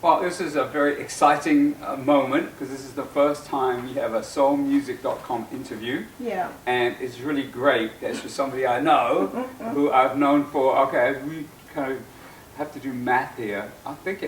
Well, this is a very exciting moment because this is the first time we have a soulmusic.com interview. Yeah. And it's really great. That's for somebody I know, who I've known for, okay, we kind of have to do math here. I think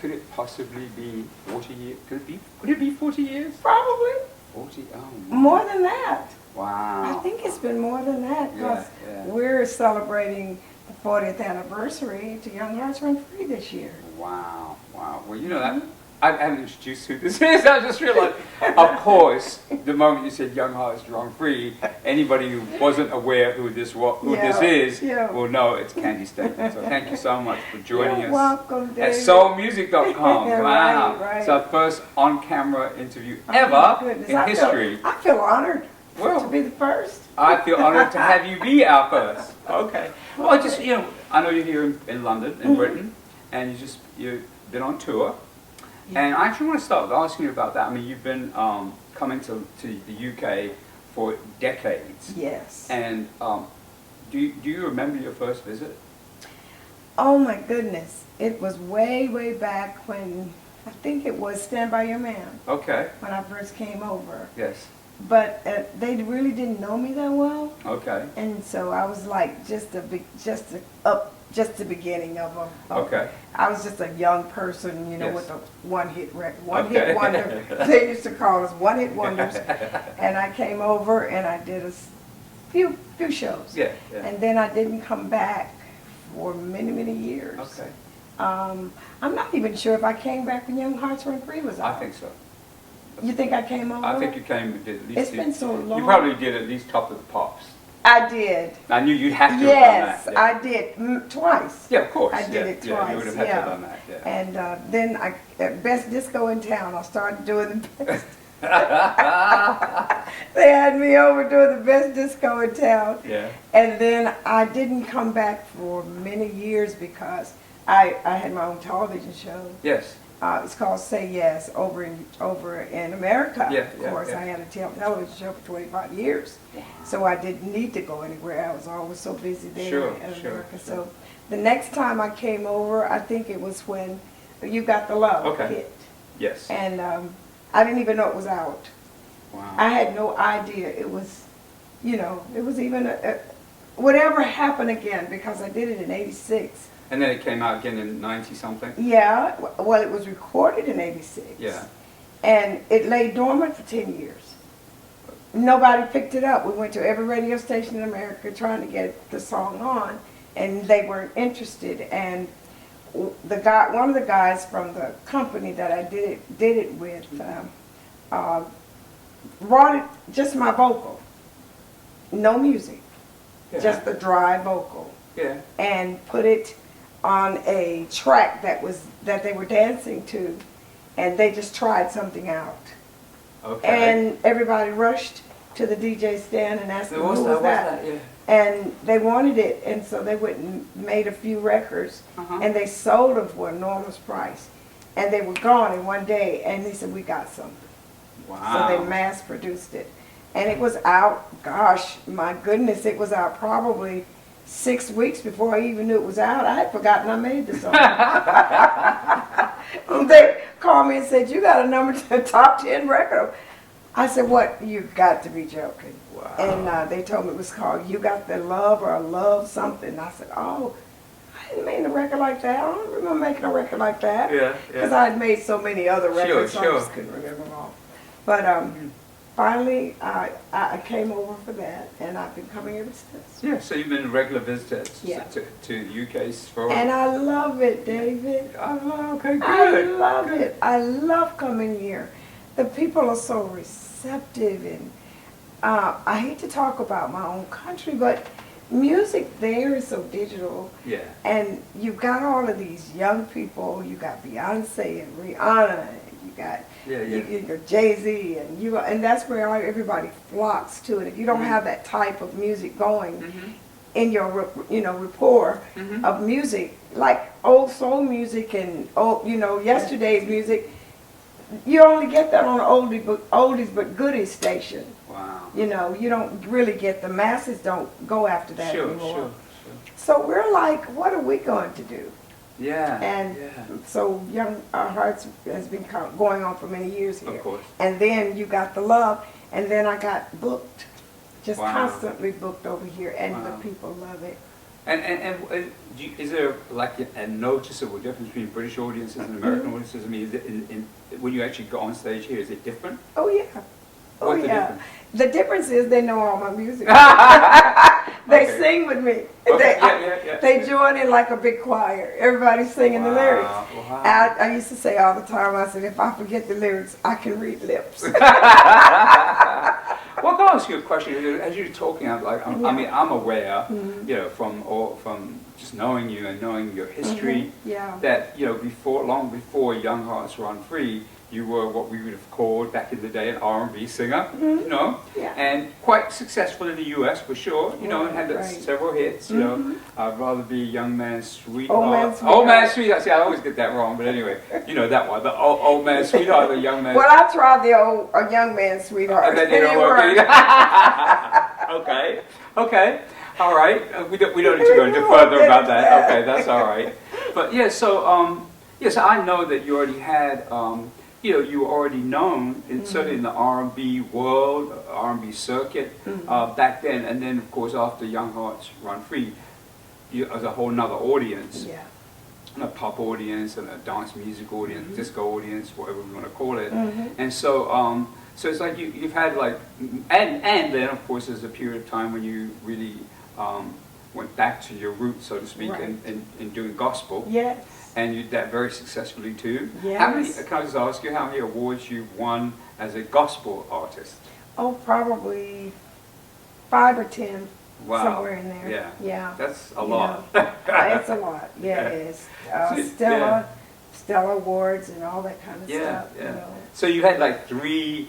could it possibly be 40 years? Could it be 40 years? Probably. 40, oh. More than that. Wow. I think it's been more than that because Yeah. we're celebrating the 40th anniversary to Young Hearts Run Free this year. Wow, wow. Well, you know that, I haven't introduced who this is. I just realized, of course, the moment you said Young Hearts Run Free, anybody who wasn't aware who this is will know it's Candi Staton. So thank you so much for joining You're us welcome, at David. soulmusic.com. Yeah, Wow. right. It's our first on-camera interview Oh, my ever goodness. in history. I feel honored Well, to be the first. I feel honored to have you be our first. Okay. Well, I know you're here in London, in Britain, and you've been on tour. Yeah. And I actually want to start with asking you about that. I mean, you've been coming to the UK for decades. Yes. And do you remember your first visit? Oh my goodness. It was way, way back when, I think it was Stand By Your Man, Okay. when I first came over. Yes. But they really didn't know me that well. Okay. And so I was like just the beginning of them. Okay. I was just a young person, Yes. with a one-hit record, Okay. one-hit wonder. They used to call us one-hit wonders. And I came over and I did a few shows. Yeah. And then I didn't come back for many, many years. Okay. I'm not even sure if I came back when Young Hearts Run Free was out. I think so. You think I came over? I think you came and did at least. It's been so long. You probably did at least Top of the Pops. I did. I knew you'd have to Yes, have done that. I did twice. Yeah, of course. I did it Yeah, you twice. would have had to have done that. Yeah. And then at Best Disco in Town, I started doing the best. They had me over doing the Best Disco in Town. Yeah. And then I didn't come back for many years because I had my own television show. Yes. It's called Say Yes over in America. Yeah, of yeah, course, yeah. I had a television show for 25 years, so I didn't need to go anywhere. I was always so busy there Sure, in sure, America. sure. So the next time I came over, I think it was when You Got the Love hit, Yes. and I didn't even know it was out. Wow. I had no idea it was, it was even whatever happened again because I did it in '86. And then it came out again in 90-something? Yeah, well, it was recorded in '86. Yeah. And it lay dormant for 10 years. Nobody picked it up. We went to every radio station in America trying to get the song on, and they weren't interested. And one of the guys from the company that I did it with, brought it just my vocal, no music, Yeah. just the dry vocal, Yeah. and put it on a track that they were dancing to, and they just tried something out. Okay. And everybody rushed to the DJ stand and asked them who was that. Yeah. And they wanted it, and so they went and made a few records, Uh-huh. and they sold them for an enormous price. And they were gone in one day, and they said, we got something. Wow. So they mass produced it. And it was out, gosh, my goodness, it was out probably 6 weeks before I even knew it was out. I had forgotten I made the song. They called me and said, you got a top 10 record. I said, what? You've got to be joking. Wow. And they told me it was called You Got the Love or Love something. I said, oh, I didn't make a record like that. I don't remember making a record like that. Yeah, Because yeah. I had made so many other records, so Sure. I just couldn't remember them all. But finally, I came over for that, and I've been coming ever since. Yeah, so you've been a regular visitor Yeah. to the UK for... And I love it, David. Oh, okay, good. I love Good. it. I love coming here. The people are so receptive, and I hate to talk about my own country, but music there is so digital. Yeah. And you've got all of these young people. You got Beyonce and Rihanna, and you got you got Jay-Z, and that's where everybody flocks to it. If you don't have that type of music going in your rapport of music, like old soul music and yesterday's music, you only get that on an oldies but goodies station. Wow. You don't really get, the masses don't go after that Sure, anymore. sure. So we're like, what are we going to do? Yeah. And yeah. so Young Hearts has been going on for many years here. Of course. And then you got the love, and then I got booked, just Wow. constantly booked over here, and Wow. the people love it. Is there like a noticeable difference between British audiences and American audiences? I mean, is it when you actually go on stage here, is it different? Oh yeah. Oh What's the yeah. difference? The difference is they know all my music. They Okay. sing with me. Okay, yeah. They join in like a big choir. Everybody's singing the lyrics. Wow. I used to say all the time, I said, if I forget the lyrics, I can read lips. Well, I can ask you a question. As you're talking, I mean, I'm aware, you know, from just knowing you and knowing your history, Yeah. that, you know, long before Young Hearts Run Free, you were what we would have called back in the day an R&B singer, you know, Yeah. and quite successful in the U.S. for sure, you know, and had Right. several hits, you know. I'd rather be Young Man Sweetheart. Old Man Sweetheart. Old Man Sweetheart. See, I always get that wrong, but anyway, you know that one. The Old Man Sweetheart, the Young Man. Well, I tried the a Young Man Sweetheart. And that didn't work either. Okay. All right. We don't need to go into further about that. Okay, that's all right. But yeah, so yes, I know that you already had, you know, you were already known, certainly in the R&B world, R&B circuit back then, and then of course after Young Hearts Run Free, you as a whole nother audience. Yeah. A pop audience and a dance music audience, disco audience, whatever we want to call it. And so, so it's like you've had like, and then of course there's a period of time when you really went back to your roots, so to speak, Right. in doing gospel. Yes. And you did that very successfully too. Yes. How many? Can I just ask you how many awards you've won as a gospel artist? Oh, probably 5 or 10. Wow. Somewhere in there. Yeah. Yeah. That's a You lot. know, it's a lot. Yeah, it is. Stella Awards and all that kind of stuff. Yeah. You know. So you had like three,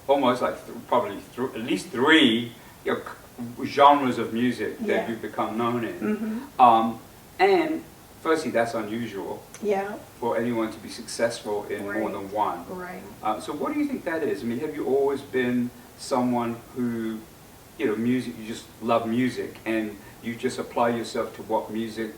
almost like probably at least three, you know, genres of music that Yeah. you've become known in. Mhm. And firstly, that's unusual Yeah. for anyone to be successful in more Right. than one. Right. So what do you think that is? I mean, have you always been someone who, you know, music, you just love music and you just apply yourself to what music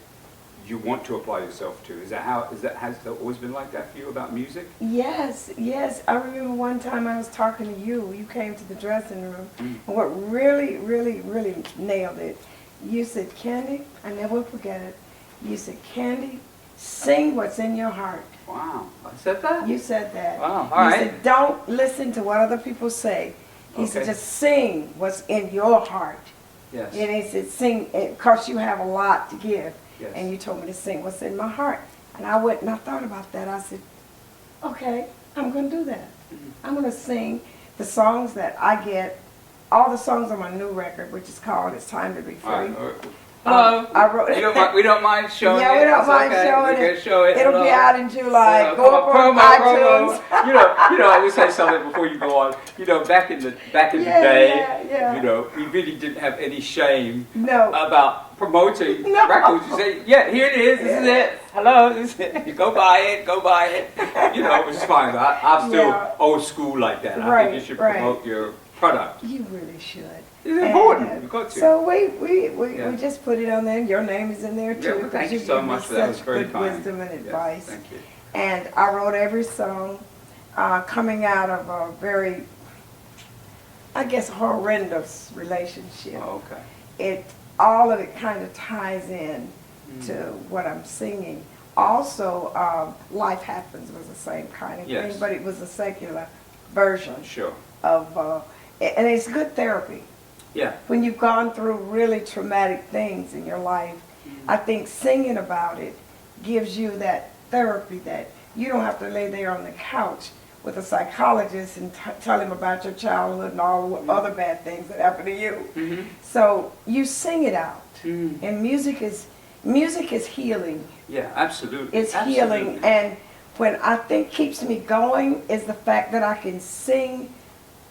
you want to apply yourself to? Has that always been like that for you about music? Yes, yes. I remember one time I was talking to you. You came to the dressing room, and what really, really, really nailed it, you said, Candi, I never will forget it. You said, Candi, sing what's in your heart. Wow, I said that? You said that. Wow, all You right. said, don't listen to what other people say. He said, Okay. just sing what's in your heart. Yes. And he said, sing, because you have a lot to give. Yes. And you told me to sing what's in my heart. And I went and I thought about that. I said, okay, I'm going to do that. I'm going to sing the songs that I get, all the songs on my new record, which is called It's Time to Be Free. All right. Hello. I wrote it. We don't mind showing it. Yeah, we don't It's mind okay. showing We it. can show it. It'll be Hello. out in July. Yeah, Go come up on, on iTunes. promo. I just say something before you go on. You know, back in the day, yeah. you know, we really didn't have any shame No. about promoting No. records. You say, yeah, here it is. This is it. Hello. This is it. You go buy it. Go buy it. You know, which is fine. I'm still old school like that. I think you should promote your product. You really should. It's important. You've got to. So we just put it on there. Your name is in there too. Yeah, well, because thank you give so me much for that. It was such very good kind. wisdom and Yes, advice. thank you. And I wrote every song coming out of a very, I guess, horrendous relationship. Okay. All of it kind of ties in to what I'm singing. Also, Life Happens was the same kind of thing, but it was a secular version. Sure. Of, and it's good therapy. Yeah. When you've gone through really traumatic things in your life, I think singing about it gives you that therapy that you don't have to lay there on the couch with a psychologist and tell him about your childhood and all the other bad things that happened to you. So you sing it out. And music is healing. Yeah, absolutely. It's healing. And when I think keeps me going is the fact that I can sing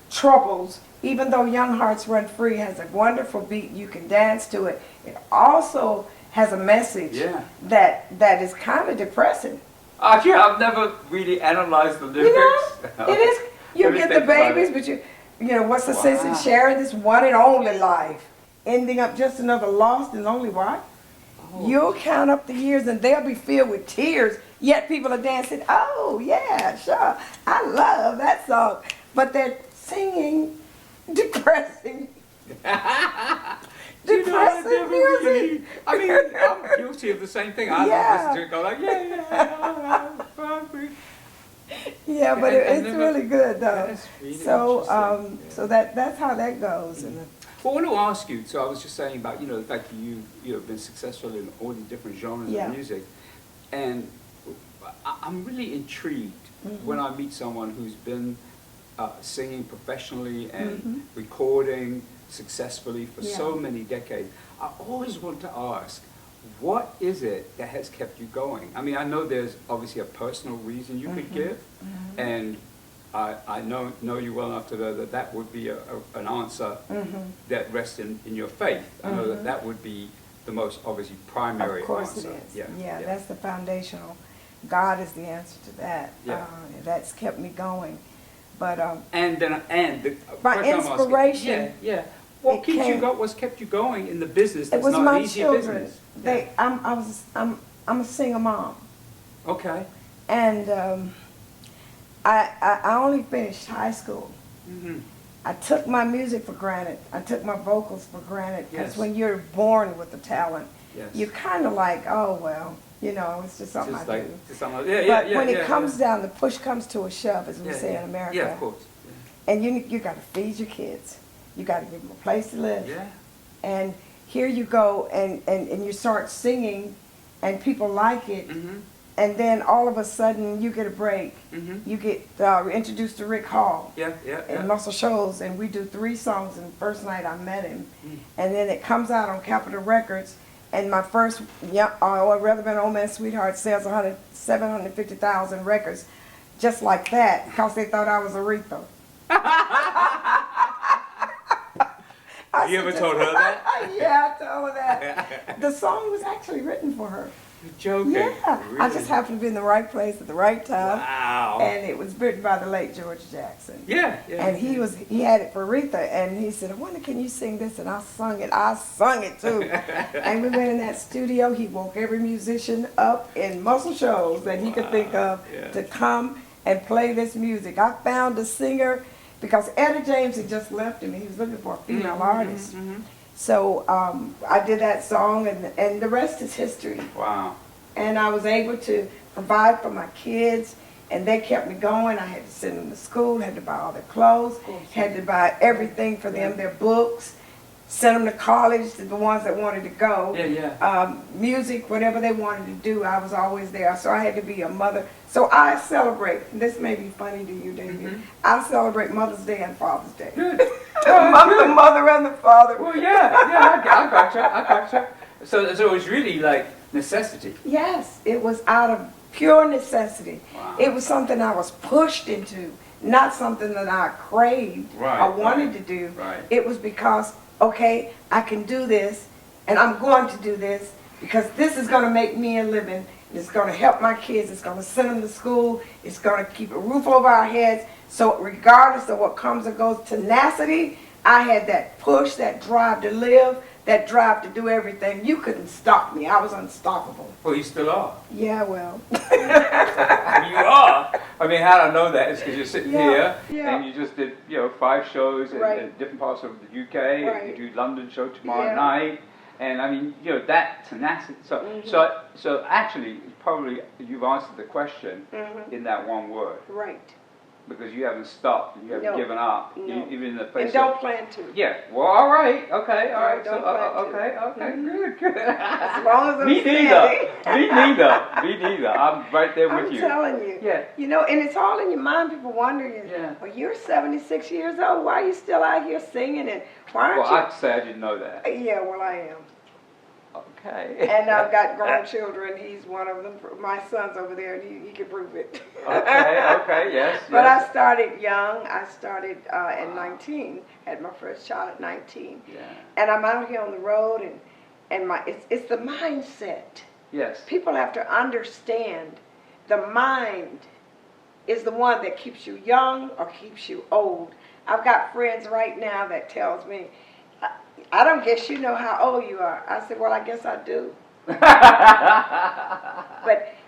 troubles. Even though Young Hearts Run Free has a wonderful beat, you can dance to it. It also has a message that is kind of depressing. Actually, I've never really analyzed the lyrics. You know, it is. You get the babies, but you know, what's the sense in sharing this one and only life, ending up just another lost and lonely wife? You'll count up the years and they'll be filled with tears, yet people are dancing, oh yeah, sure, I love that song. But they're singing depressing, depressing music. I mean, I'm guilty of the same thing. I listen to it, go like, Yeah, but it's really good though. That's really So, so that's how that goes. And well, I want to ask you. So I was just saying about the fact that you've been successful in all these different genres of music, and I'm really intrigued when I meet someone who's been singing professionally and recording successfully for so many decades. I always want to ask, what is it that has kept you going? I mean, I know there's obviously a personal reason you could give, and I know you well enough to know that that would be an answer that rests in your faith. I know that would be the most obviously primary answer. Of course it is. Yeah, that's the foundational. God is the answer to that. That's kept me going. But my inspiration. What what's kept you going in the business? That's it was not my an easy children. business. I'm a single mom. Okay. And I only finished high school. I took my music for granted. I took my vocals for granted because when you're born with the talent, you're kind of like, oh well, it's just something I do. But when it comes down, the push comes to a shove, as we say in America. Yeah, of course. And you got to feed your kids. You got to give them a place to live. Yeah. And here you go, and you start singing, and people like it. And then all of a sudden, you get a break. You get introduced to Rick Hall. And Muscle Shoals, and we do 3 songs. And the first night I met him, and then it comes out on Capitol Records. And my first, I'd Rather Been an Old Man Sweetheart sells 750,000 records, just like that, because they thought I was Aretha. You ever told her that? Yeah, I told her that. The song was actually written for her. You're joking? Yeah. Really? I just happened to be in the right place at the right time. Wow. And it was written by the late George Jackson. Yeah. And he had it for Aretha, and he said, I wonder, can you sing this? And I sung it. I sung it too. And we went in that studio. He woke every musician up in Muscle Shoals that he could think of to come and play this music. I found a singer because Etta James had just left him. He was looking for a female artist. So I did that song, and the rest is history. Wow. And I was able to provide for my kids, and they kept me going. I had to send them to school, had to buy all their clothes, had to buy everything for them, their books, send them to college, the ones that wanted to go. Music, whatever they wanted to do, I was always there. So I had to be a mother. So I celebrate, this may be funny to you, David, I celebrate Mother's Day and Father's Day. Good. The mother and the father. Well, I gotcha. So it was really like necessity. Yes, it was out of pure necessity. Wow. It was something I was pushed into, not something that I craved or wanted to do. It was because, okay, I can do this, and I'm going to do this because this is going to make me a living. It's going to help my kids. It's going to send them to school. It's going to keep a roof over our heads. So regardless of what comes or goes, tenacity, I had that push, that drive to live, that drive to do everything. You couldn't stop me. I was unstoppable. Well, you still are. Yeah, well. You are. I mean, how do I know that? It's because you're sitting here and you just did, 5 shows in different parts of the UK. You do London show tomorrow night. And I mean, that tenacity. So actually, probably you've answered the question in that one word. Right. Because you haven't stopped, you haven't given up, even in the face and don't plan to. Yeah. Well, all right. Okay. All right. Don't Okay. Good. As long as I'm Me neither. I'm right there with you. I'm telling you. Yeah. And it's all in your mind. People wondering, well, you're 76 years old. Why are you still out here singing? And why aren't you? Well, I'd say I didn't know that. Yeah, well, I am. Okay. And I've got grown children. He's one of them. My son's over there, and he can prove it. Okay, yes. But I started young. I started at 19. Had my first child at 19. Yeah. And I'm out here on the road, and it's the mindset. Yes. People have to understand the mind is the one that keeps you young or keeps you old. I've got friends right now that tells me, I don't guess you know how old you are. I said, well, I guess I do. But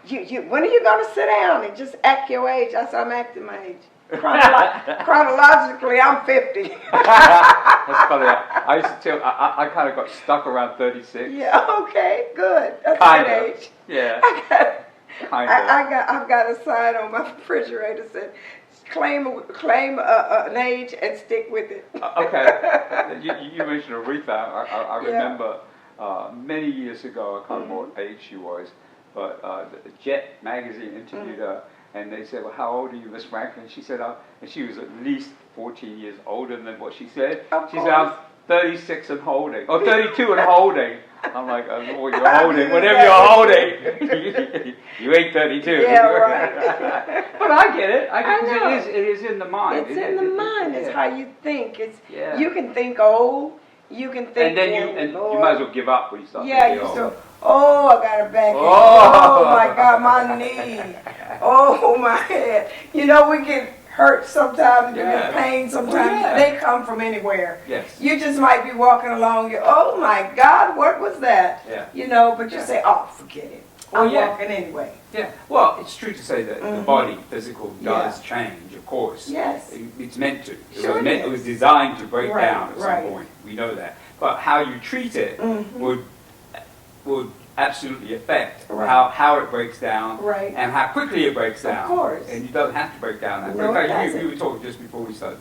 when are you going to sit down and just act your age? I said, I'm acting my age. Chronologically, I'm 50. That's funny. I used to tell, I kind of got stuck around 36. Yeah, okay, good. That's a good age. Yeah. I've got a sign on my refrigerator that said, claim an age and stick with it. Okay. You mentioned Aretha. I remember many years ago, I can't remember what age she was, but the Jet magazine interviewed her, and they said, well, how old are you, Miss Franklin? She said, and she was at least 14 years older than what she said. She said, I'm 36 and holding, or 32 and holding. I'm like, oh, you're holding, whatever you're holding. You ain't 32. Yeah, right. But I get it. I know. It is in the mind. It's in the mind. It's how you think. You can think old. You can think. And then you might as well give up when you start thinking old. Oh, I got a back. Oh my God, my knee. Oh my head. You know, we get hurt sometimes, we get pain sometimes. They come from anywhere. Yes. You just might be walking along, oh my God, what was that? Yeah. You know, but you say, oh, forget it. I'm walking anyway. Yeah. Well, it's true to say that the body, physical, does change, of course. Yes. It's meant to. It was designed to break down at some point. We know that. But how you treat it would absolutely affect how it breaks down and how quickly it breaks down. Of course. And you don't have to break down that No, quick. We were talking just before we started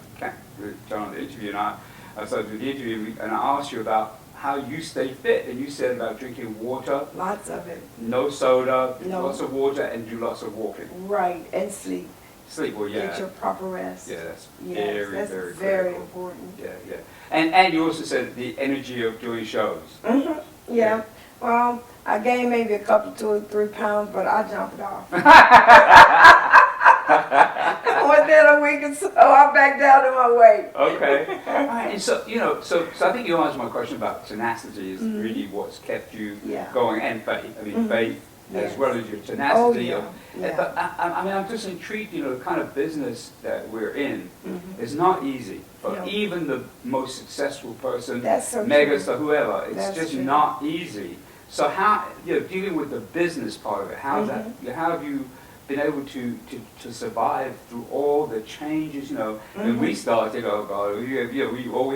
John, the interview, and I started with the interview, and I asked you about how you stay fit, and you said about drinking water. Lots of it. No soda, lots of water, and do lots of walking. Right, and sleep. Sleep, well, yeah. Get your proper rest. Yeah, that's that's very very important. Yeah. And you also said the energy of doing shows. Yeah. Well, I gained maybe a couple, 2 or 3 pounds, but I jumped off. Within a week or so, I'm back down to my weight. Okay. All right. And so, so I think you answered my question about tenacity is really what's kept you going, and faith. I mean, faith as well as your tenacity. But I mean, I'm just intrigued, the kind of business that we're in is not easy. For even the most successful person, megastar, whoever, it's just not easy. So how, dealing with the business part of it, how have you been able to survive through all the changes, when we started, oh God, we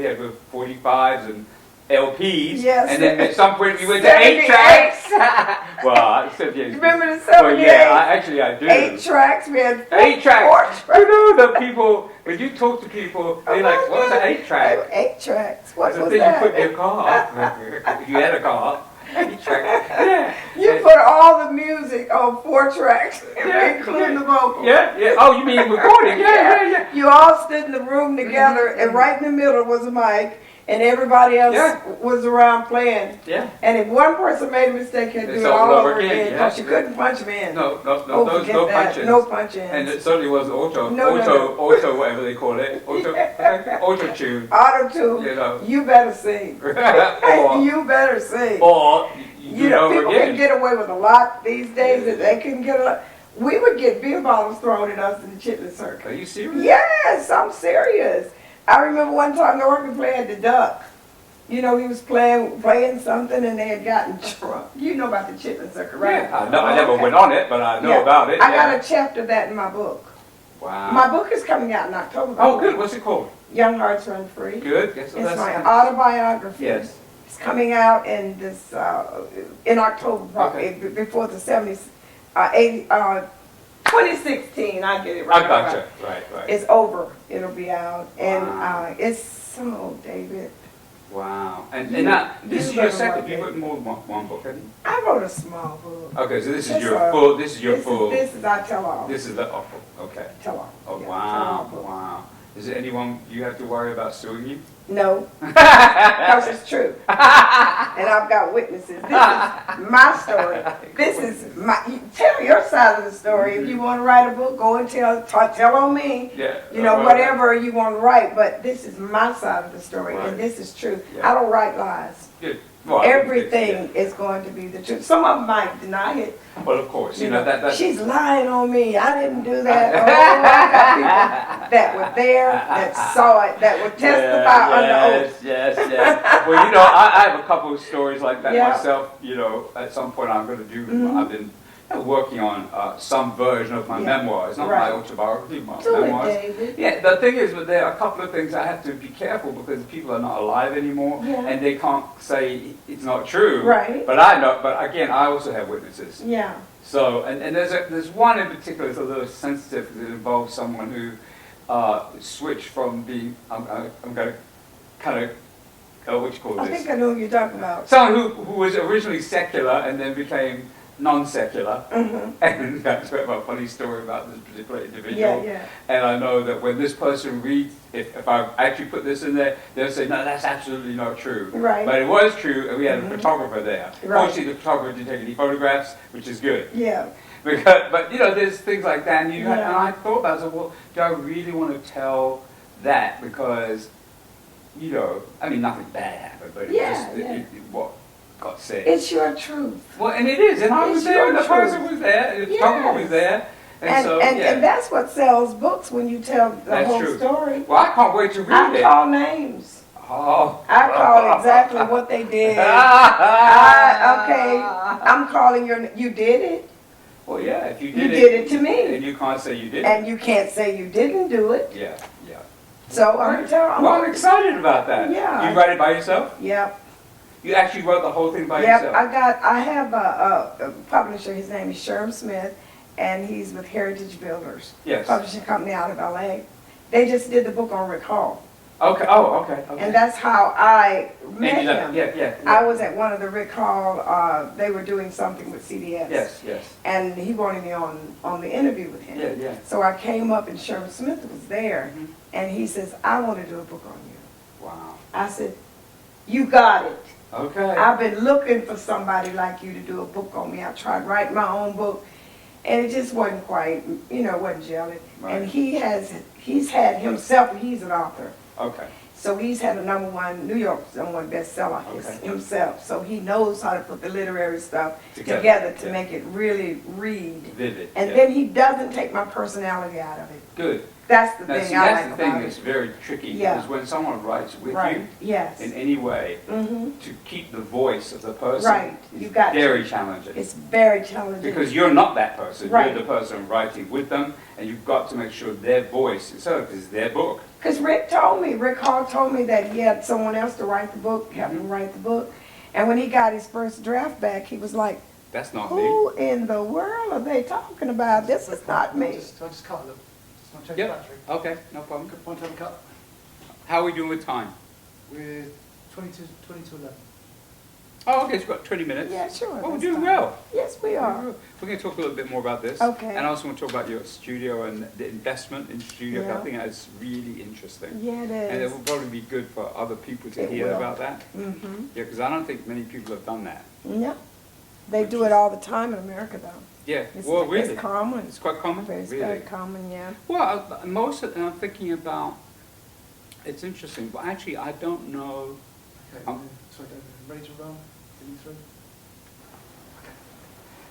had were 45s and LPs, and then at some point we went to 8 tracks. Well, except you remember the 78? Well, yeah, I do. 8 tracks, we had 8 tracks. The people, when you talk to people, they're like, what's an 8 track? 8 tracks, what was that? The thing you put in your car, if you had a car. 8 tracks. You put all the music on 4 tracks, including the vocals. Yeah. Oh, you mean recording? Yeah. You all stood in the room together, and right in the middle was a mic, and everybody else was around playing. Yeah. And if one person made a mistake, you had to do it all over again because you couldn't punch them in. No punch-ins. No punch-ins. And it certainly wasn't auto, whatever they call it. Auto-tune. Auto-tune. You better sing. You better sing. Or people can get away with a lot these days that they couldn't get away. We would get beer bottles thrown at us in the chitlin circuit. Are you serious? Yes, I'm serious. I remember one time the organ player had the duck. He was playing something and they had gotten drunk. You know about the chitlin circuit, right? Yeah, I never went on it, but I know about it. I got a chapter of that in my book. Wow. My book is coming out in October. Oh, good. What's it called? Young Hearts Run Free. Good. It's my autobiography. Yes. It's coming out in in October, probably before the 2016. I get it right. I gotcha. Right. It's over. It'll be out, and it's so David. Wow. And now this is your second. You've written more than one book, haven't you? I wrote a small book. Okay, so this is your full. This is I tell all. This is the okay. Tell all. Oh wow. Is there anyone you have to worry about suing you? No, because it's true, and I've got witnesses. This is my story. This is tell your side of the story. If you want to write a book, go and tell on me. Yeah. Whatever you want to write. But this is my side of the story, and this is true. Yeah. I don't write lies. Good. Well, everything is going to be the truth. Some of them might deny it. Well, of course, you know that. She's lying on me. I didn't do that. Oh, I got people that were there, that saw it, that would testify under oath. Yes. Well, you know, I have a couple of stories like that Yeah. myself. You know, at some point I'm going to do. I've been working on some version of my memoirs, not my autobiography, my Do memoirs. it, David. Yeah, the thing is, but there are a couple of things I have to be careful because people are not alive anymore, Yeah. and they can't say it's not true. Right. But I know. But again, I also have witnesses. Yeah. So, and there's one in particular that's a little sensitive because it involves someone who switched from being, I'm going to kind of, what you call I this? think I know who you're talking about. Someone who was originally secular and then became non-secular. Mm-hmm. And that's a funny story about this particular individual. Yeah. And I know that when this person reads, if I actually put this in there, they'll say, no, that's absolutely not true. Right. But it was true, and we had a photographer there. Right. Fortunately, the photographer didn't take any photographs, which is good. Yeah. Because, but you know, there's things like that, and, and Yeah. I thought about it, I said, well, do I really want to tell that? Because, you know, I mean, nothing bad happened, but what got said. It's your truth. Well, and it is, and I was It's there, and the your person truth. was there, the photographer was there, And, so, and that's what sells books when you tell the That's whole true. story. Well, I can't wait to read I it. call names. Oh. I call exactly what they did. Okay, I'm calling you did it. Well, yeah, if you You did did it to me. and you can't say you didn't. And you can't say you didn't do it. Yeah. So I'm telling Well, I'm excited about that. Yeah. You write it by yourself? Yep. You actually wrote the whole thing by Yep. yourself? I have a publisher. His name is Sherm Smith, and he's with Heritage Builders. Yes. Publishing company out of LA. They just did the book on Rick Hall. Okay. Oh, okay. And that's how I met And you him. yeah. I was at one of the Rick Hall, they were doing something with CBS. Yes. And he wanted me on the interview with him. Yeah. So I came up and Sherman Smith was there, Mhm. and he says, I want to do a book on you. Wow. I said, you got it. Okay. I've been looking for somebody like you to do a book on me. I tried writing my own book, and it just wasn't quite, wasn't gelling. Right. And he's had himself, he's an author. Okay. So he's had a New York #1 bestseller himself. So he knows how to put the literary stuff together to make it really read. Vivid. And then he doesn't take my personality out of it. Good. That's the Now, thing see, I that's like the thing about that's it. very tricky Yeah. because when someone writes with Right. you Yes. in any way, Mm-hmm. to keep the voice of the person Right. is You got very challenging. It's very challenging. Because you're not that person. Right. You're the person writing with them, and you've got to make sure their voice is heard because it's their book. Because Rick Hall told me that he had someone else to write the book, help him write the book. And when he got his first draft back, he was like, That's not me. who in the world are they talking about? This is not me. Just cut them. Just not change Yep. the battery. Okay, no problem. Want to have a cut? How are we doing with time? We're 20 to 11. Oh, okay, it's got 20 minutes. Yeah, sure. Oh, we're that's doing fine. well. Yes, we are. We're going to talk a little bit more about this. Okay. And I also want to talk about your studio and the investment in studio. Yeah. I think that's really interesting. Yeah, it And it is. will probably be good for other people to It hear will. about that. Mm-hmm. Yeah, because I don't think many people have done that. Yep. They do it all the time in America, though. Yeah, It's, well, really. It's common. It's quite common? It's Really? very common, yeah. Well, most of, and I'm thinking about, it's interesting, but actually I don't know. Okay. Sorry, David. Ready to roll? Getting through?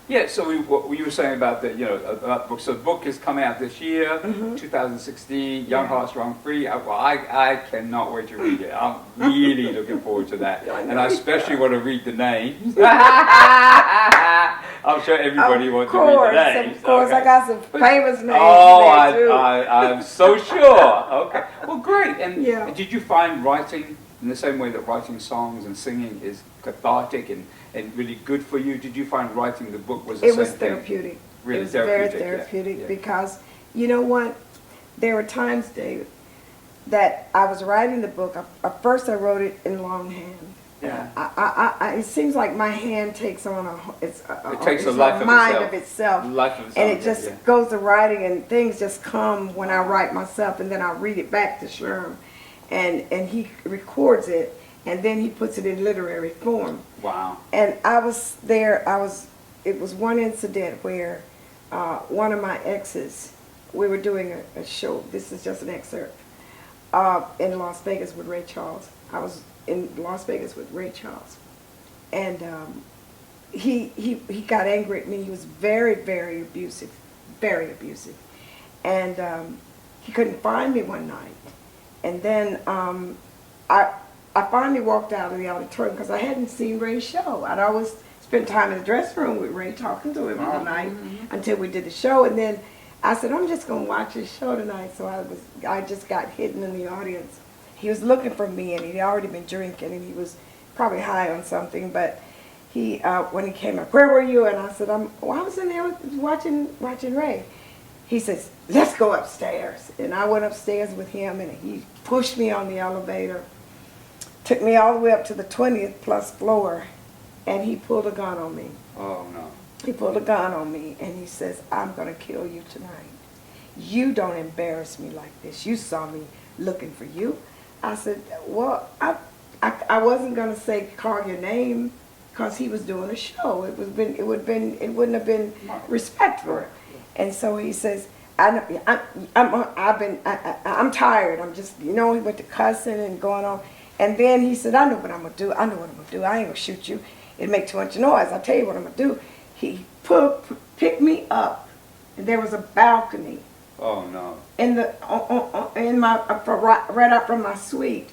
Yeah, so what you were saying about the, about the book. So the book is coming out this year, Mhm. 2016, Young Yeah. Hearts Run Free. I cannot wait to read it. I'm really looking forward to that. And I especially want to read the names. I'm sure everybody wants to read the names. Of course, Okay. I got some famous names Oh, in there, too. I'm so sure. Okay. Well, great. And Yeah. did you find writing in the same way that writing songs and singing is cathartic and really good for you? Did you find writing the book was the It same was thing? therapeutic. Really it was therapeutic, very yeah, therapeutic yeah. because, you know what? There were times, David, that I was writing the book. At first, I wrote it in longhand. Yeah. It seems like my hand takes on It takes a life of mind itself. of itself. Life of its And own, it just yeah. goes to writing, and things just come when I write myself, and then I read it back to Sherm, and he records it, and then he puts it in literary form. Wow. And I was there. It was one incident where one of my exes, we were doing a show. This is just an excerpt in Las Vegas with Ray Charles. I was in Las Vegas with Ray Charles, And he got angry at me. He was very, very abusive, very abusive. And he couldn't find me one night. And then I finally walked out of the auditorium because I hadn't seen Ray's show. I'd always spent time in the dressing room with Ray talking to him all night until we did the show. And then I said, I'm just going to watch his show tonight. So I just got hidden in the audience. He was looking for me, and he'd already been drinking, and he was probably high on something. But he, when he came up, where were you? And I said, I was in there watching Ray. He says, let's go upstairs. And I went upstairs with him, and he pushed me on the elevator, took me all the way up to the 20th plus floor, and he pulled a gun on me. Oh, no. He pulled a gun on me, and he says, I'm going to kill you tonight. You don't embarrass me like this. You saw me looking for you. I said, well, I wasn't going to say call your name because he was doing a show. It wouldn't have been respectful. And so he says, I'm tired. I'm just, he went to cussing and going on. And then he said, I know what I'm going to do. I know what I'm going to do. I ain't going to shoot you. It'll make too much noise. I'll tell you what I'm going to do. He picked me up, and there was a balcony. Oh, no. Right out from my suite.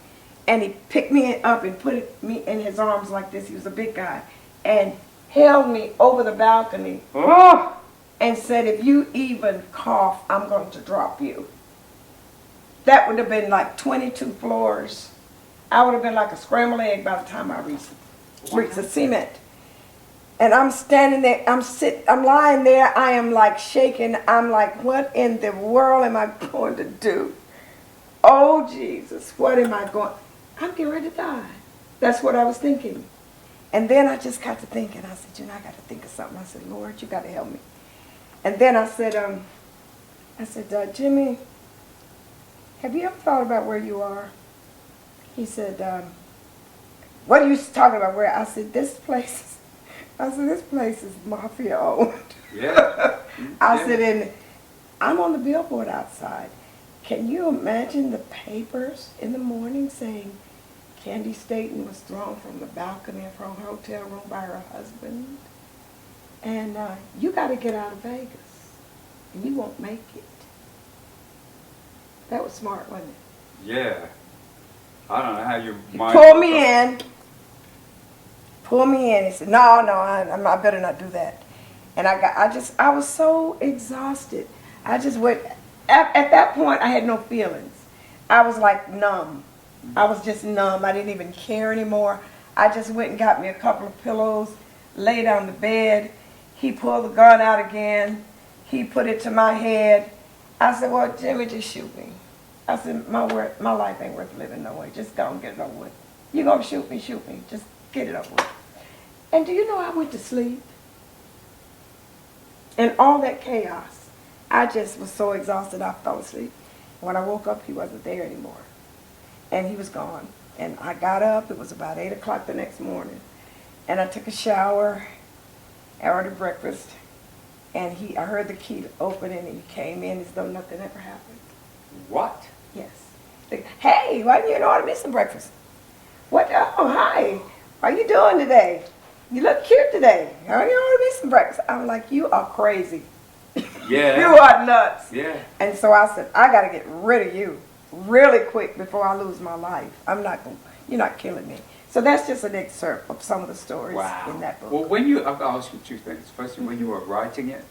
And he picked me up and put me in his arms like this. He was a big guy. And held me over the balcony. Oh! And said, if you even cough, I'm going to drop you. That would have been like 22 floors. I would have been like a scrambled egg by the time I reached the cement. And I'm standing there, I'm lying there, I am like shaking. I'm like, what in the world am I going to do? Oh, Jesus, what am I going? I'm getting ready to die. That's what I was thinking. And then I just got to thinking. I said, I got to think of something. I said, Lord, you got to help me. And then I said, Jimmy, have you ever thought about where you are? He said, what are you talking about? Where? I said, this place is mafia owned. Yeah. I said, and I'm on the billboard outside. Can you imagine the papers in the morning saying Candi Staton was thrown from the balcony of her hotel room by her husband? And you got to get out of Vegas, and you won't make it. That was smart, wasn't it? Yeah. I don't know how your mind... Pull me in. He said, no, I better not do that. And I was so exhausted. I just went, at that point, I had no feelings. I was like numb. I was just numb. I didn't even care anymore. I just went and got me a couple of pillows, laid on the bed. He pulled the gun out again. He put it to my head. I said, well, Jimmy, just shoot me. I said, my life ain't worth living no way. Just go and get it over with. You gonna shoot me, shoot me. Just get it over with. And do you know I went to sleep? And all that chaos, I just was so exhausted I fell asleep. When I woke up, he wasn't there anymore. And he was gone. And I got up, it was about 8 o'clock the next morning. And I took a shower, I ordered breakfast, and I heard the key open and he came in as though nothing ever happened. What? Yes. Hey, why didn't you order me some breakfast? What? Oh, hi. How you doing today? You look cute today. Why didn't you order me some breakfast? I was like, you are crazy. Yeah. You are nuts. Yeah. And so I said, I got to get rid of you really quick before I lose my life. You're not killing me. So that's just an excerpt of some of the stories in that book. Well, I'll ask you two things. First, when you were writing it,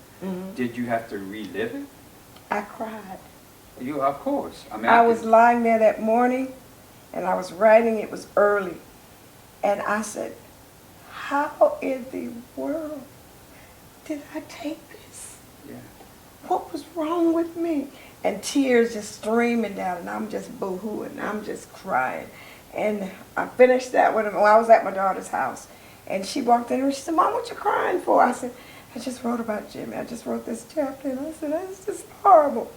did you have to relive it? I cried. Of course. I was lying there that morning, and I was writing. It was early. And I said, how in the world did I take this? Yeah. What was wrong with me? And tears just streaming down, and I'm just boo-hooing. I'm just crying. And I finished that when I was at my daughter's house. And she walked in and she said, Mom, what you crying for? I said, I just wrote about Jimmy. I just wrote this chapter. And I said, that's just horrible.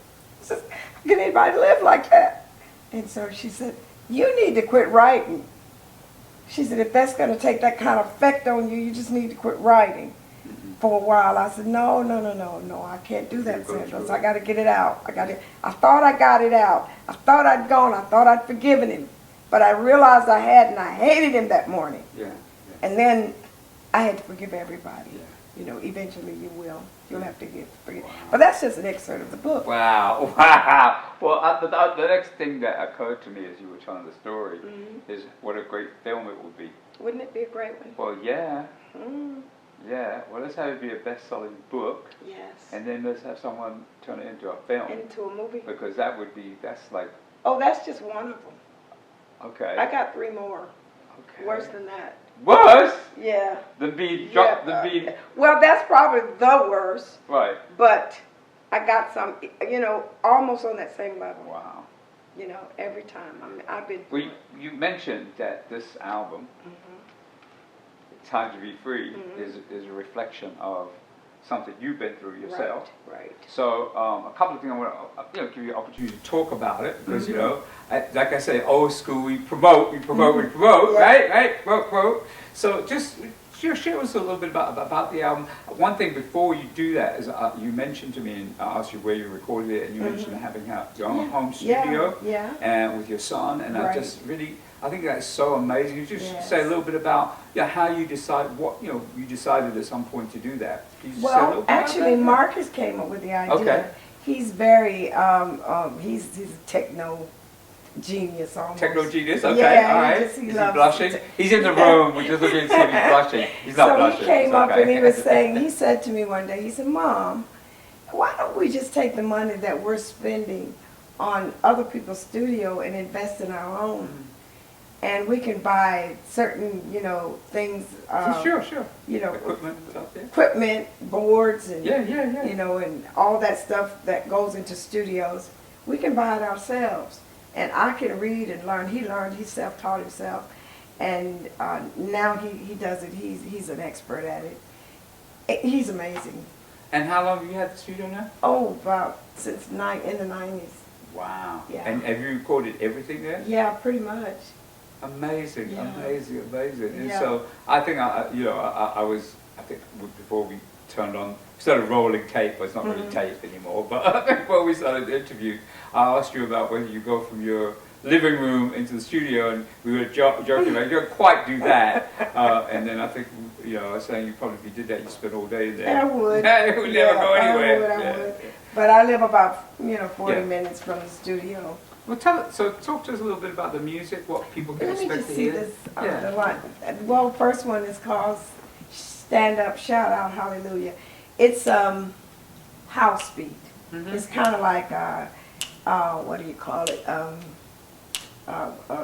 How can anybody live like that? And so she said, you need to quit writing. She said, if that's going to take that kind of effect on you, you just need to quit writing for a while. I said, no, I can't do that, Sanders. I got to get it out. I thought I got it out. I thought I'd gone. I thought I'd forgiven him. But I realized I hadn't. I hated him that morning. Yeah. And then I had to forgive everybody. Yeah. You know, eventually you will. You'll have to forgive. Wow. But that's just an excerpt of the book. Wow, wow. Well, the next thing that occurred to me as you were telling the story is what a great film it would be. Wouldn't it be a great one? Well, yeah. Mm. Yeah. Well, let's have it be a best-selling book, Yes. and then let's have someone turn it into a film. Into a movie? Because that's like, Oh, that's just one of them. okay. I got 3 more. Okay. Worse than that. Worse? Yeah. The beat, Yeah, the beat. well, that's probably the worst, Right. but I got some, you know, almost on that same level. Wow. You know, every time. I mean, I've been. Well, you mentioned that this album, Time to Be Free, is a reflection of something you've been through yourself. Right. So a couple of things I want to give you an opportunity to talk about it because you know, like I say, old school, we promote, we promote, Yeah. right, promote. So just share with us a little bit about the album. One thing before you do that is you mentioned to me, and I asked you where you recorded it, and you mentioned having your own home studio, and with your son, and I just really. I think that's so amazing. You just say a little bit about how you decided you decided at some point to do that. Can you say a little Well, bit actually, about that? Marcus came up with the idea. Okay. He's very he's a techno genius almost. Techno genius, okay, Yeah, all right. he Is he loves blushing? He's in the room. We're just looking to see if he's blushing. He's not blushing. So he came It's up okay. and he was saying, he said to me one day, he said, Mom, why don't we just take the money that we're spending on other people's studio and invest in our own? And we can buy certain, things. Sure. Equipment, boards, and Yeah. and all that stuff that goes into studios. We can buy it ourselves, and I can read and learn. He learned. He self-taught himself, and now he does it. He's an expert at it. He's amazing. And how long have you had the studio now? Oh, about since in the 90s. Wow. Yeah. And have you recorded everything there? Yeah, pretty much. Amazing. Yeah. And Yeah. so I think I think before we turned on, we started rolling tape, but it's not really tape anymore. But before we started the interview, I asked you about whether you go from your living room into the studio, and we were joking about you don't quite do that. And then I think I was saying if you did that, you spend all day there. I would. It would never go anywhere. I would. But I live about 40 minutes from the studio. Well, talk to us a little bit about the music, what people can Let me expect just to see hear. this. The one. Well, first one is called "Stand Up, Shout Out, Hallelujah." It's house beat. It's kind of like what do you call it?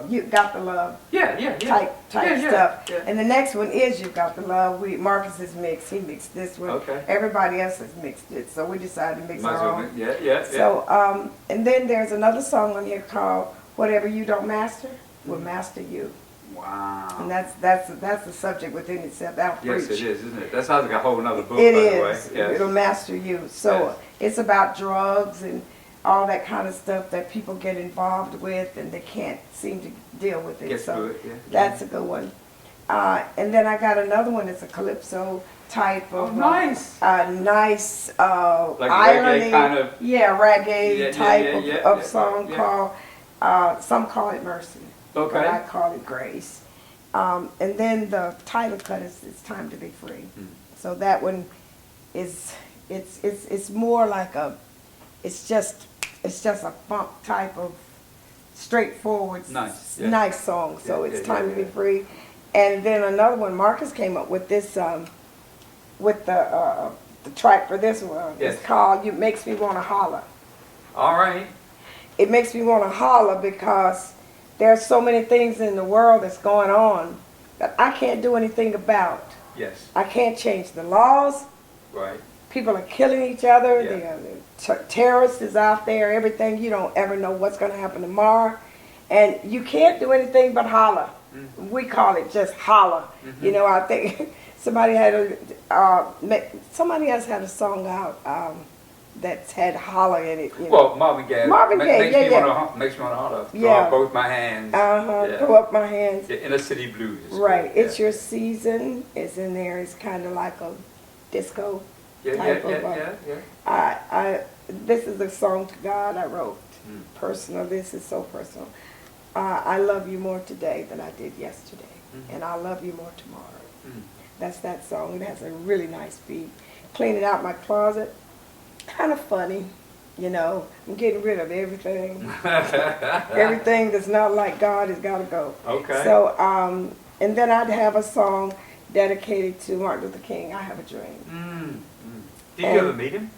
You Got the Love. Yeah. Type Yeah. stuff. Yeah. And the next one is You Got the Love. Marcus has mixed. He mixed this one. Okay. Everybody else has mixed it, so we decided to mix Might as our well own. Yeah. So, and then there's another song on here called "Whatever You Don't Master Will Master You," Wow. and that's the subject within itself. That'll Yes, preach. it is, isn't it? That sounds like a whole other book, It by the way. is. Yes. It'll master you. So it's about drugs and all that kind of stuff that people get involved with, and they can't seem to deal with it. Get so through it, yeah. that's a good one. And then I got another one. It's a calypso type of nice. Nice Like irony, reggae kind of. reggae type of song yeah. called. Some call it Mercy. Okay. But I call it Grace. And then the title cut is "It's Time to Be Free." So that one is it's more like it's just a funk type of straightforward nice song. So it's time to be free. And then another one, Marcus came up with this with the track for this one. Yes. It's called "It Makes Me Want to Holler." All right. It makes me want to holler because there's so many things in the world that's going on that I can't do anything about. Yes. I can't change the laws. Right. People are killing each other. Yeah. Terrorists is out there. Everything. You don't ever know what's going to happen tomorrow, and you can't do anything but holler. We call it just holler. I think somebody somebody else had a song out that's had holler in it. Well, Marvin Gaye. Marvin Gaye, makes me want to holler. Throw out both my hands. Throw up my hands. The Inner City Blues. Right. It's Your Season. It's in there. It's kind of like a disco type of. This is a song to God I wrote. Personal. This is so personal. I love you more today than I did yesterday, and I love you more tomorrow. That's that song. It has a really nice beat. Cleaning out my closet, kind of funny, you know. I'm getting rid of everything. Everything that's not like God has got to go. Okay. So, and then I'd have a song dedicated to Martin Luther King, I Have a Dream. Did you ever meet him?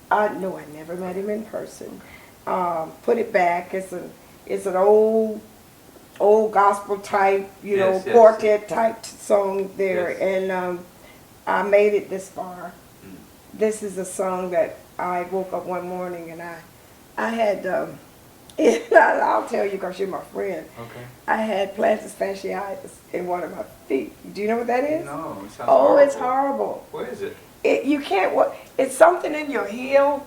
No, I never met him in person. Put It Back. It's an old gospel type, you know, Yes, yes, quartet type song there, Yes. and I made it this far. This is a song that I woke up one morning and I had, I'll tell you because you're my friend. Okay. I had plantar fasciitis in one of my feet. Do you know what that is? No, it sounds Oh, horrible. it's horrible. What is it? You can't walk. It's something in your heel,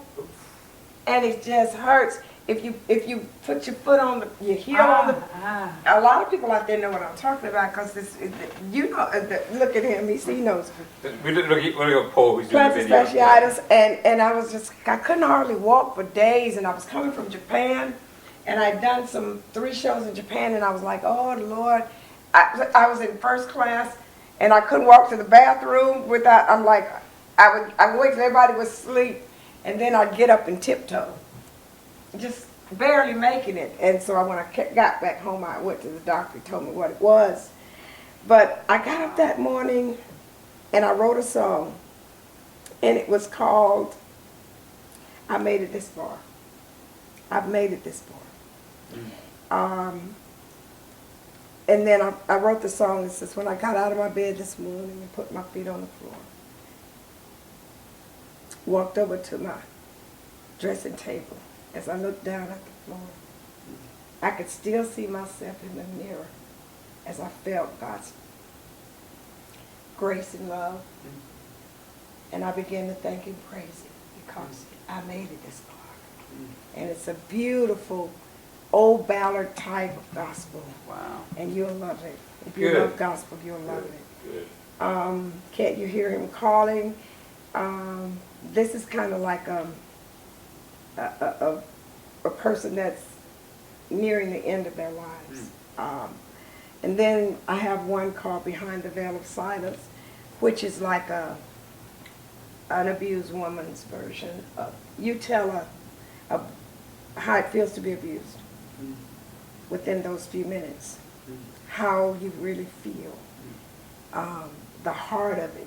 and it just hurts. If you put your foot on your heel on the. A lot of people out there know what I'm talking about because this, you know. Look at him. He knows. Look at Paul who's doing the Plantar video. fasciitis, and I couldn't hardly walk for days, and I was coming from Japan, and I'd done 3 shows in Japan, and I was like, oh Lord, I was in first class, and I couldn't walk to the bathroom without. I'm like, I would wait till everybody was asleep, and then I'd get up and tiptoe, just barely making it. And so when I got back home, I went to the doctor. He told me what it was, but I got up that morning, and I wrote a song, and it was called "I Made It This Far." I've made it this far. And then I wrote the song that says, when I got out of my bed this morning and put my feet on the floor, walked over to my dressing table. As I looked down at the floor, I could still see myself in the mirror as I felt God's grace and love. And I began to thank and praise Him because I made it this far. And it's a beautiful old ballad type of gospel. Wow. And you'll love it. If you Good. love gospel, you'll love it. Good. Can't You Hear Him Calling? This is kind of like a person that's nearing the end of their lives. And then I have one called Behind the Veil of Silence, which is like an abused woman's version of, you tell her how it feels to be abused within those few minutes, how you really feel, the heart of it,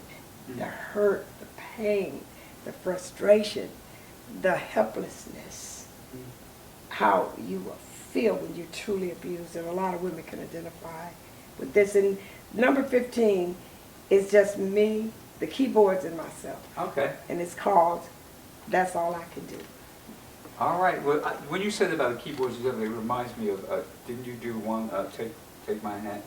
the hurt, the pain, the frustration, the helplessness, how you will feel when you're truly abused. And a lot of women can identify with this. And number 15 is just me, the keyboards, and myself. Okay. And it's called That's All I Can Do. All right. Well, when you said about the keyboards, it reminds me of, didn't you do one, take my hand,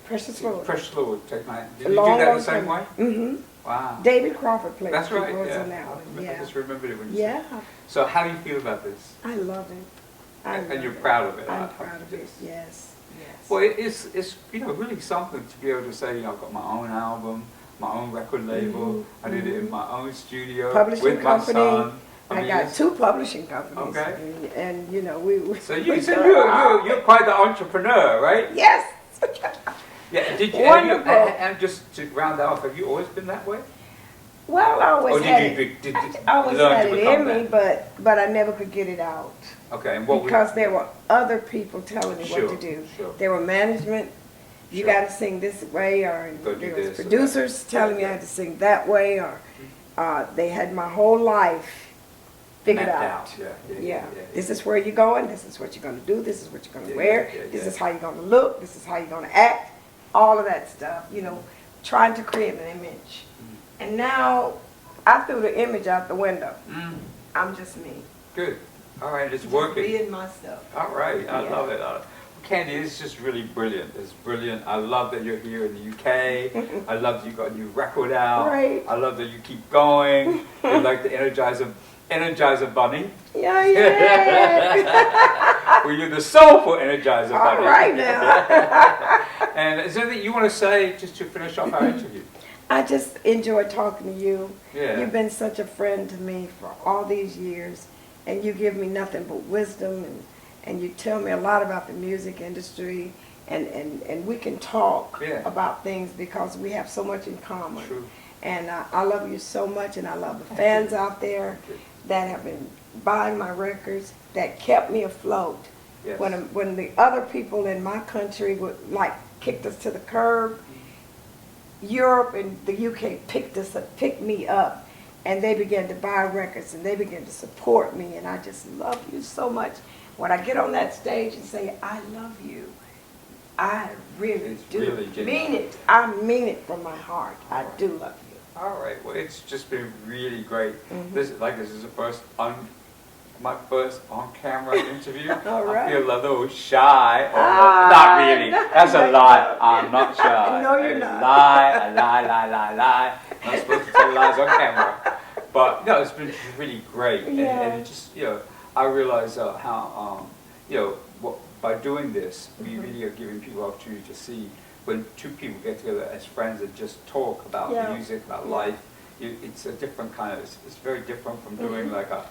Precious Lord. Precious Lord, take my hand. Did you do that the same way? Mm-hmm. Wow. David Crawford played That's right, keyboards yeah. on that one. I Yeah. just remembered it when you said Yeah. it. So how do you feel about this? I love it. And you're proud of it? I'm proud of it, yes. Yes. Well, it's really something to be able to say, I've got my own album, my own record label. I did it in my own studio Publishing with company. my son. I got 2 publishing companies. Okay. And we So you're quite the entrepreneur, right? Yes. Yeah. Did you? Wonderful. And just to round that off, have you always been that way? Well, I always Or had did you I always learn had to it become in me, that? but I never could get it out. Okay. And what? Because there were other people telling me Sure, what to do. sure. There were management, you Sure. got to sing this way, or Go do there was this or producers telling me I had to sing that way, or they had my whole life figured Mapped out. Yeah. This is where you're going, this is what you're going to do, this is what you're going to wear, this yeah. is how you're going to look, this is how you're going to act, all of that stuff, trying to create an image. And now I threw the image out the window. I'm just me. Good. All right, it's Just working. being myself. All right, I Yeah. love it. Candi, it's just really brilliant. It's brilliant. I love that you're here in the UK. I love that you got a new record out. Right. I love that you keep going. You're like the Energizer Bunny. Yeah. Well, you're the soulful Energizer All Bunny. right now. And is there anything you want to say just to finish off our interview? I just enjoy talking to you. Yeah. You've been such a friend to me for all these years, and you give me nothing but wisdom, and you tell me a lot about the music industry, and we can talk Yeah. about things because we have so much in common. True. And I love you so much, and I love the fans out there that have been buying my records, that kept me afloat. Yes. When the other people in my country would like kicked us to the curb, Europe and the UK picked me up, and they began to buy records and they began to support me, and I just love you so much. When I get on that stage and say I love you, I really It's do really genuine. mean it. I mean it from my heart. I do love you. All right. Well, it's just been really great. Mhm. This is my first on-camera interview. All right. I feel a little shy. Ah, Not really. no, That's no, a you're lie. not. I'm not shy. No, you're A not. lie. Not supposed to tell lies on camera. But no, it's been really great. Yeah. And it just, I realize how, by doing this, we really are giving people opportunity to see when two people get together as friends and just talk about Yeah. music, about Yeah. life. It's a different kind of, it's very different from doing like a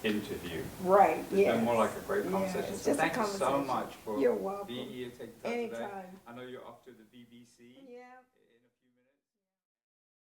interview. Right, It's yes. been more like a great Yeah, conversation. it's So just a thank you so conversation. much for You're welcome. being here, taking time today. Anytime. I know you're off to the BBC. Yeah.